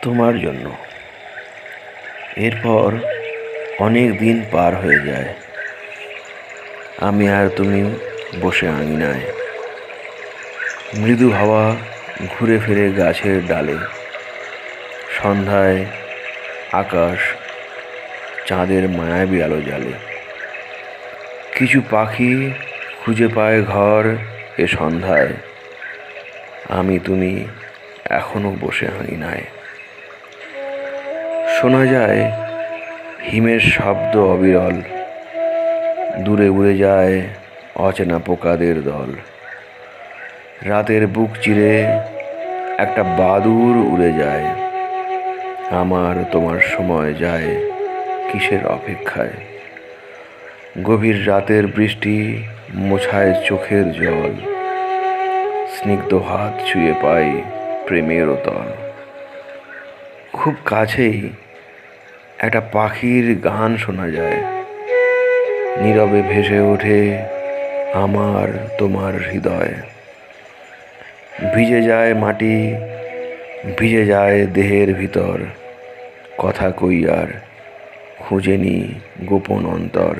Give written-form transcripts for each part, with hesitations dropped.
তোমার জন্য। এরপর অনেক দিন পার হয়ে যায়, আমি আর তুমি বসে আঙিনায়। মৃদু হাওয়া ঘুরে ফিরে গাছের ডালে। সন্ধ্যায় আকাশ চাঁদের মায়াবী আলো জ্বালে। কিছু পাখি খুঁজে পায় ঘর এ সন্ধ্যায়। আমি তুমি এখনো বসে আঙিনায়। শোনা যায় হিমের শব্দ অবিরল। দূরে উড়ে যায় অচেনা পোকাদের দল। রাতের বুক চিরে একটা বাদুড় উড়ে যায়। আমার তোমার সময় যায় কিসের অপেক্ষায়? গভীর রাতের বৃষ্টি মোছায় চোখের জল। স্নিগ্ধ হাত ছুঁয়ে পাই প্রেমেরও তল। খুব কাছেই একটা পাখির গান শোনা যায়। নীরবে ভেসে ওঠে আমার তোমার হৃদয়। ভিজে যায় মাটি, ভিজে যায় দেহের ভিতর। কথা কই আর খুঁজে নি গোপন অন্তর।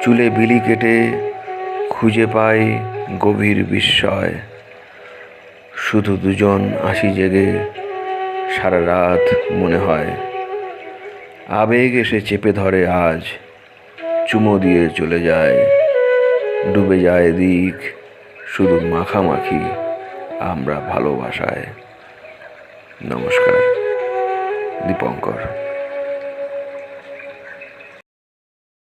চুলে বিলি কেটে খুঁজে পাই গভীর বিস্ময়। শুধু দুজন আসি জেগে সারা রাত মনে হয়। আবেগ এসে চেপে ধরে আজ, চুমো দিয়ে চলে যায়। ডুবে যায় দিক, শুধু মাখামাখি আমরা ভালোবাসায়। নমস্কার, দীপঙ্কর।